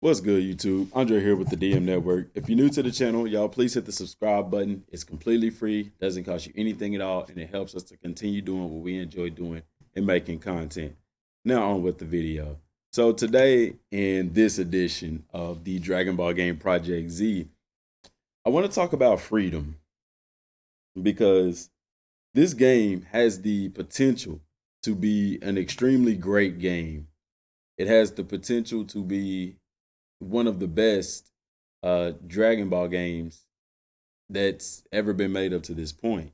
What's good, YouTube? Andre here with the DM Network. If you're new to the channel, y'all please hit the subscribe button. It's completely free, doesn't cost you anything at all, and it helps us to continue doing what we enjoy doing and making content. Now on with the video. So today, in this edition of the Dragon Ball Game Project Z, I want to talk about freedom because this game has the potential to be an extremely great game. It has the potential to be one of the best Dragon Ball games that's ever been made up to this point.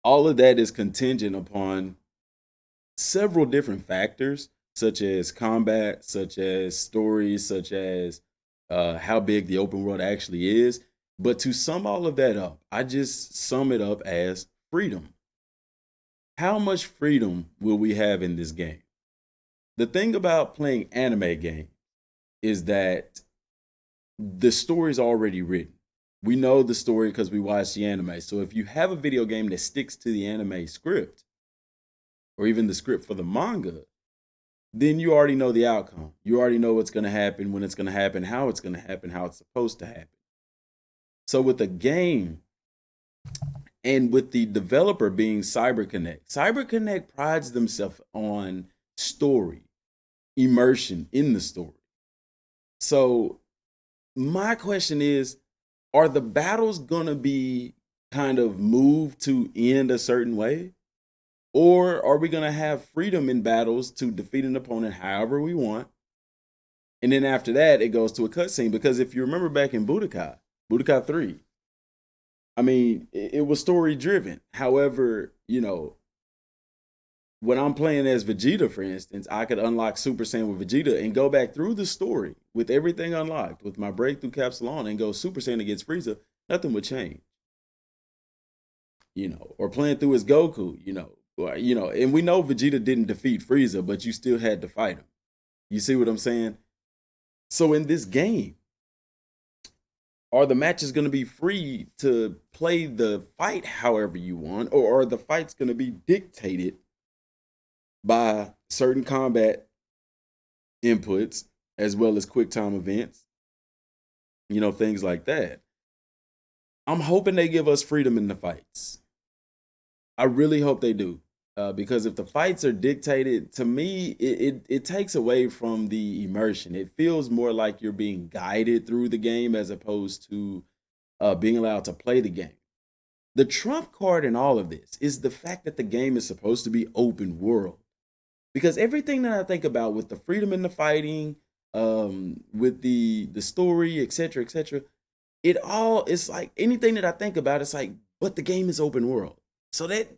All of that is contingent upon several different factors, such as combat, such as stories, such as how big the open world actually is. But to sum all of that up, I just sum it up as freedom. How much freedom will we have in this game? The thing about playing anime games is that the story's already written. We know the story because we watch the anime. So if you have a video game that sticks to the anime script, or even the script for the manga, then you already know the outcome. You already know what's going to happen, when it's going to happen, how it's going to happen, how it's supposed to happen. So with a game, and with the developer being CyberConnect, CyberConnect prides themselves on story, immersion in the story. So my question is, are the battles going to be kind of moved to end a certain way? Or are we going to have freedom in battles to defeat an opponent however we want? And then after that, it goes to a cutscene. Because if you remember back in Budokai 3, I mean, it was story driven. However, when I'm playing as Vegeta, for instance, I could unlock Super Saiyan with Vegeta and go back through the story with everything unlocked, with my breakthrough capsule on, and go Super Saiyan against Frieza. Nothing would change. Or playing through as Goku, and we know Vegeta didn't defeat Frieza, but you still had to fight him. You see what I'm saying? So in this game, are the matches going to be free to play the fight however you want, or are the fights going to be dictated by certain combat inputs as well as quick time events, things like that? I'm hoping they give us freedom in the fights. I really hope they do. Because if the fights are dictated, to me, it takes away from the immersion. It feels more like you're being guided through the game as opposed to being allowed to play the game. The trump card in all of this is the fact that the game is supposed to be open world. Because everything that I think about with the freedom in the fighting, with the story, etc., it's like anything that I think about, it's like, but the game is open world. So that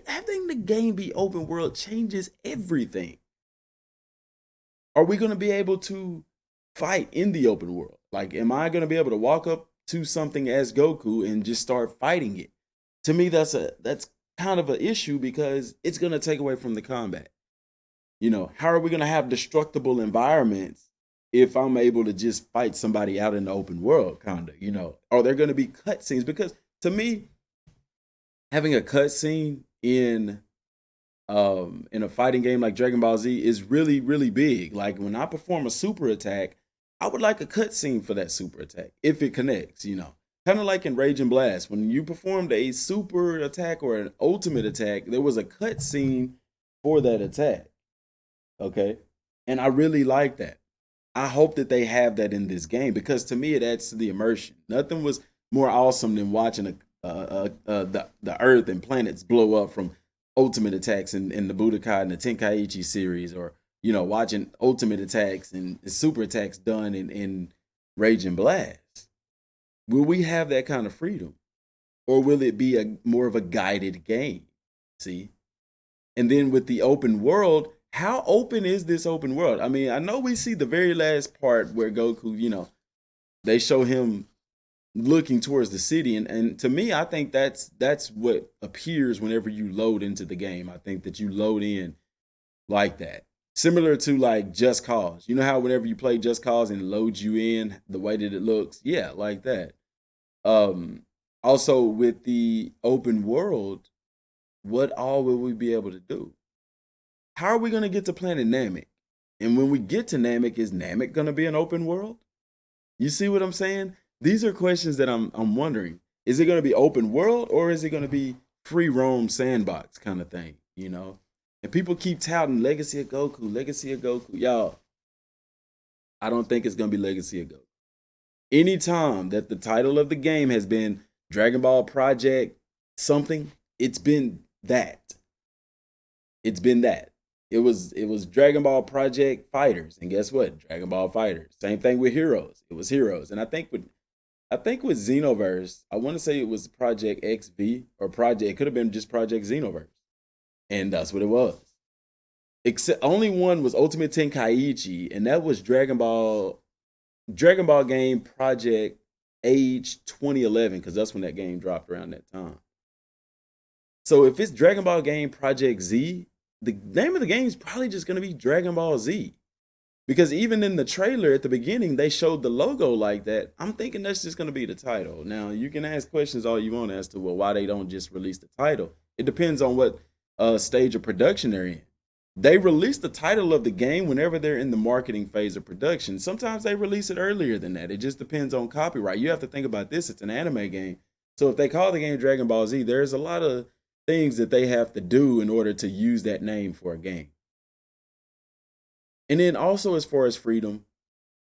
having the game be open world changes everything. Are we going to be able to fight in the open world? Like, am I going to be able to walk up to something as Goku and just start fighting it? To me, that's kind of an issue because it's going to take away from the combat. How are we going to have destructible environments if I'm able to just fight somebody out in the open world, kind of? Are there going to be cutscenes? Because to me, having a cutscene in a fighting game like Dragon Ball Z is really, really big. Like when I perform a super attack, I would like a cutscene for that super attack if it connects. Kind of like in Rage and Blast, when you performed a super attack or an ultimate attack, there was a cutscene for that attack. Okay, and I really like that. I hope that they have that in this game because to me it adds to the immersion. Nothing was more awesome than watching the Earth and planets blow up from ultimate attacks in the Budokai and the Tenkaichi series, or watching ultimate attacks and super attacks done in Rage and Blast. Will we have that kind of freedom, or will it be more of a guided game? See, and then with the open world, how open is this open world? I mean, I know we see the very last part where Goku, they show him looking towards the city, and to me, I think that's what appears whenever you load into the game. I think that you load in like that, similar to like Just Cause. You know how whenever you play Just Cause and it loads you in the way that it looks, yeah, like that. Also with the open world, what all will we be able to do? How are we going to get to Planet Namek? And when we get to Namek, is Namek gonna be an open world? You see what I'm saying? These are questions that I'm wondering. Is it gonna be open world or is it gonna be free roam sandbox kind of thing? You know? And people keep touting Legacy of Goku, Legacy of Goku. Y'all, I don't think it's gonna be Legacy of Goku. Anytime that the title of the game has been Dragon Ball Project something, it's been that. It's been that. It was Dragon Ball Project Fighters, and guess what? Dragon Ball Fighters. Same thing with Heroes. It was Heroes, and I think with Xenoverse, I want to say it was Project XV or Project. It could have been just Project Xenoverse, and that's what it was. Except only one was Ultimate Tenkaichi, and that was Dragon Ball game Project Age 2011, because that's when that game dropped around that time. So if it's Dragon Ball game Project Z, the name of the game is probably just going to be Dragon Ball Z. Because even in the trailer at the beginning, they showed the logo like that. I'm thinking that's just going to be the title. Now, you can ask questions all you want as to, well, why they don't just release the title. It depends on what stage of production they're in. They release the title of the game whenever they're in the marketing phase of production. Sometimes they release it earlier than that. It just depends on copyright. You have to think about this. It's an anime game. So if they call the game Dragon Ball Z, there's a lot of things that they have to do in order to use that name for a game. And then also, as far as freedom,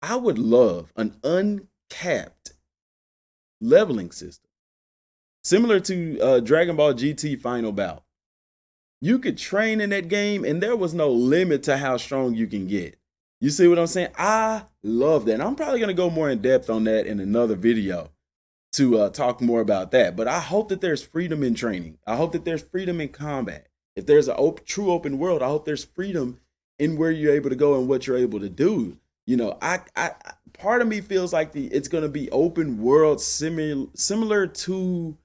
I would love an uncapped leveling system, similar to Dragon Ball GT Final Bout. You could train in that game, and there was no limit to how strong you can get. You see what I'm saying? I love that. And I'm probably going to go more in depth on that in another video to talk more about that. But I hope that there's freedom in training. I hope that there's freedom in combat. If there's a true open world, I hope there's freedom in where you're able to go and what you're able to do. You know, I part of me feels like it's going to be open world similar to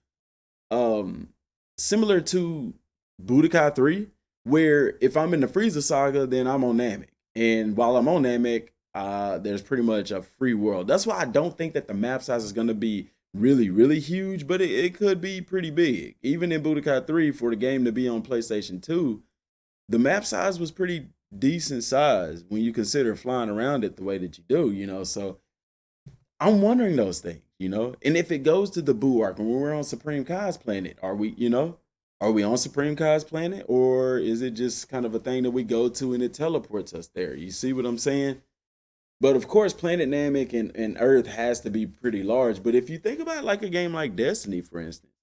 Budokai 3, where if I'm in the Frieza saga, then I'm on Namek. And while I'm on Namek, there's pretty much a free world. That's why I don't think that the map size is going to be really, really huge, but it could be pretty big. Even in Budokai 3, for the game to be on PlayStation 2, the map size was pretty decent size when you consider flying around it the way that you do, you know. So I'm wondering those things, you know. And if it goes to the Buu arc, when we're on Supreme Kai's planet, are we on Supreme Kai's planet, or is it just kind of a thing that we go to and it teleports us there? You see what I'm saying? But of course, Planet Namek and Earth has to be pretty large. But if you think about like a game like Destiny, for instance,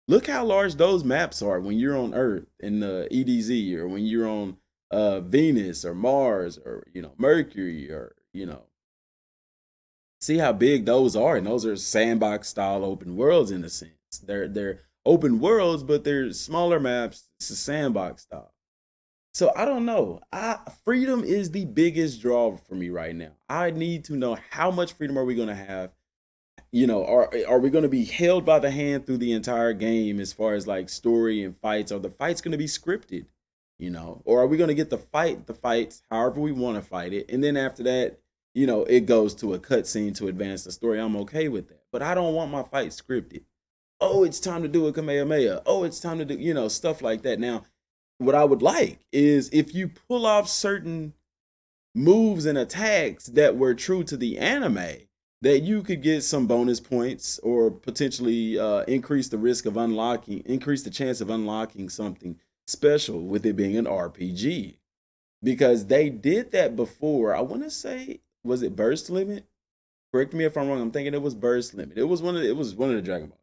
look how large those maps are when you're on Earth in the EDZ, or when you're on Venus or Mars, or, you know, Mercury, or, you know, see how big those are. And those are sandbox style open worlds in a sense. They're open worlds, but they're smaller maps. It's a sandbox style. So I don't know. Freedom is the biggest draw for me right now. I need to know, how much freedom are we going to have? You know, are we going to be held by the hand through the entire game as far as like story and fights? Are the fights going to be scripted? You know, or are we going to get the fights however we want to fight it, and then after that, you know, it goes to a cutscene to advance the story? I'm okay with that, but I don't want my fight scripted. Oh, it's time to do a Kamehameha. Oh, it's time to do, you know, stuff like that. Now, what I would like is if you pull off certain moves and attacks that were true to the anime, that you could get some bonus points, or potentially increase the chance of unlocking something special with it being an RPG. Because they did that before. I want to say, was it Burst Limit? Correct me if I'm wrong. I'm thinking it was Burst Limit. It was one of the Dragon Ball.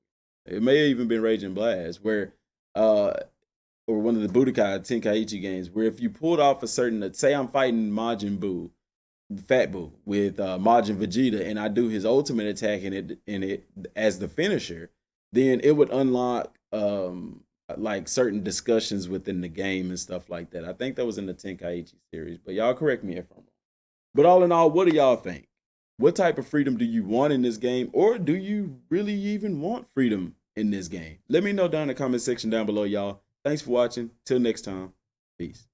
It may have even been Raging Blast, where or one of the Budokai Tenkaichi games, where if you pulled off a certain, let's say I'm fighting Majin Buu, Fat Buu, with Majin Vegeta, and I do his ultimate attack in it as the finisher, then it would unlock like certain discussions within the game and stuff like that. I think that was in the Tenkaichi series, but y'all correct me if I'm wrong. But all in all, what do y'all think? What type of freedom do you want in this game, or do you really even want freedom in this game? Let me know down in the comment section down below, y'all. Thanks for watching. Till next time. Peace.